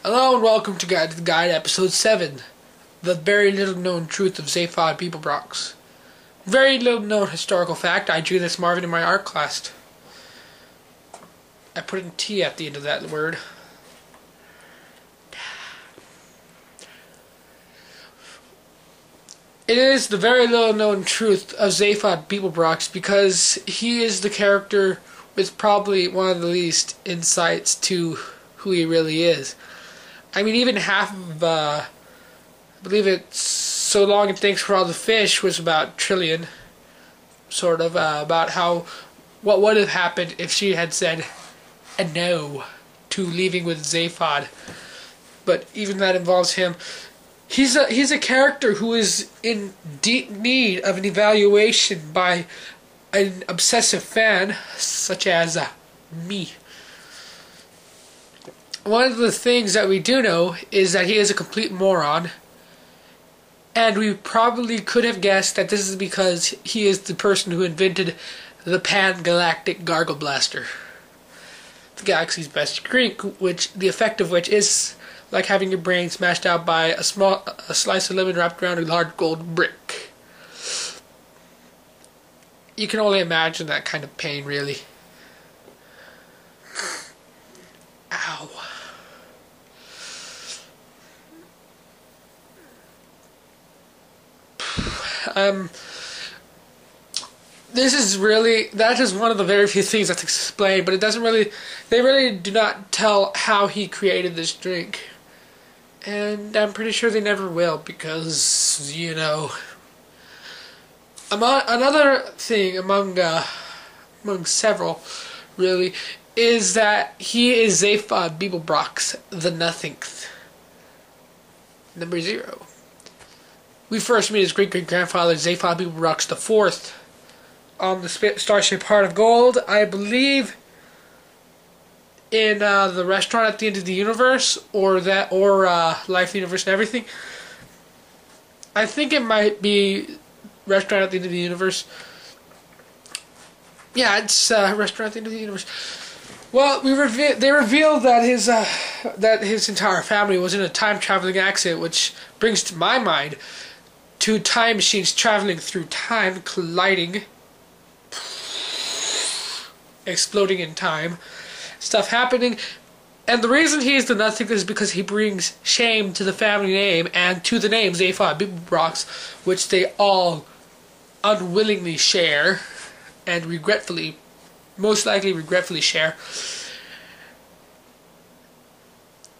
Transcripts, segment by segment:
Hello and welcome to Guide to the Guide, Episode 7. The very little known truth of Zaphod Beeblebrox. Very little known historical fact, I drew this Marvin in my art class. I put an T at the end of that word. It is the very little known truth of Zaphod Beeblebrox because he is the character with probably one of the least insights to who he really is. I mean, even half of, I believe it's So Long and Thanks for All the Fish was about Trillian, sort of, about what would have happened if she had said a no to leaving with Zaphod. But even that involves him. He's a character who is in deep need of an evaluation by an obsessive fan, such as me. One of the things that we do know is that he is a complete moron, and we probably could have guessed that this is because he is the person who invented the pan-galactic gargle blaster, the galaxy's best drink, which the effect of which is like having your brain smashed out by a slice of lemon wrapped around a large gold brick. You can only imagine that kind of pain, really. Ow. That is one of the very few things that's explained, but they really do not tell how he created this drink. And I'm pretty sure they never will, because, you know, another thing among several, really, is that he is Zaphod Beeblebrox, the Nothingth. Number 0. We first meet his great-great-grandfather, Zaphod Beeblebrox the Fourth, on the Starship Heart of Gold, I believe, in the restaurant at the end of the universe, or Life, the Universe, and Everything. I think it might be Restaurant at the End of the Universe. Yeah, it's Restaurant at the End of the Universe. Well, they revealed that his entire family was in a time-traveling accident, which brings to my mind 2 time machines traveling through time, colliding, exploding in time, stuff happening. And the reason he's the Nothing is because he brings shame to the family name and to the name Zaphod Beeblebrox, which they all unwillingly share and most likely regretfully share.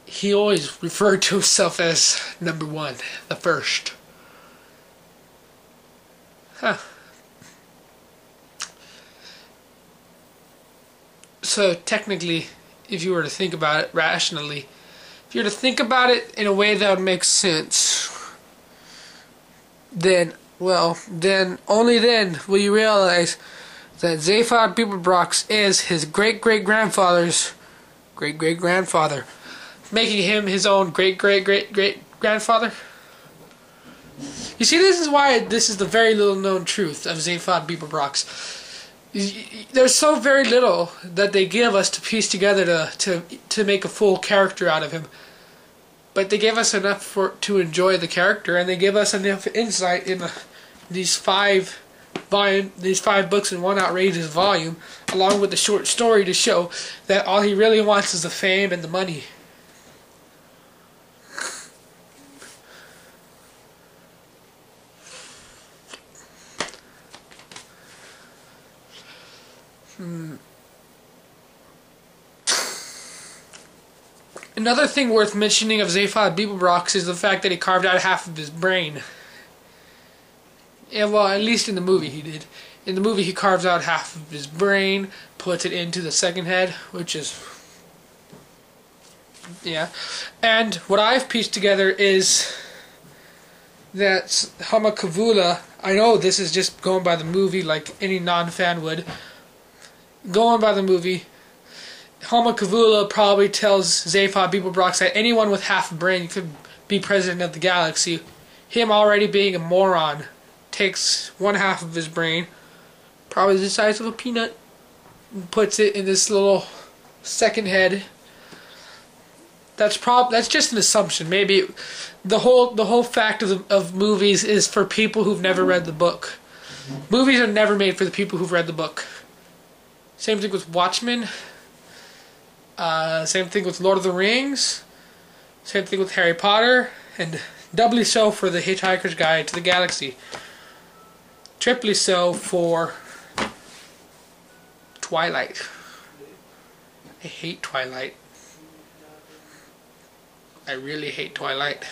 He always referred to himself as number 1, the first. Huh. So technically, if you were to think about it rationally, if you were to think about it in a way that would make sense, then only then will you realize that Zaphod Beeblebrox is his great-great-grandfather's great-great-grandfather, making him his own great-great-great-great-grandfather. You see, this is why this is the very little known truth of Zaphod Beeblebrox. There's so very little that they give us to piece together to make a full character out of him. But they give us enough to enjoy the character, and they give us enough insight in these 5 books in one outrageous volume, along with the short story, to show that all he really wants is the fame and the money. Another thing worth mentioning of Zaphod Beeblebrox is the fact that he carved out half of his brain. Yeah, well, at least in the movie he did. In the movie he carves out half of his brain, puts it into the second head, which is... yeah. And what I've pieced together is that Hamakavula, I know this is just going by the movie like any non-fan would, going by the movie, Hamakavula probably tells Zaphod Beeblebrox that anyone with half a brain could be president of the galaxy. Him already being a moron takes 1/2 of his brain, probably the size of a peanut, and puts it in this little second head that's just an assumption. Maybe the whole fact of movies is for people who've never read the book. Movies are never made for the people who've read the book. Same thing with Watchmen. Same thing with Lord of the Rings. Same thing with Harry Potter, and doubly so for The Hitchhiker's Guide to the Galaxy. Triply so for Twilight. I hate Twilight. I really hate Twilight.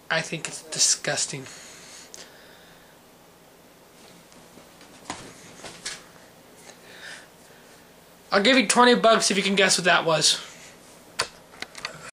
I think it's disgusting. I'll give you $20 if you can guess what that was.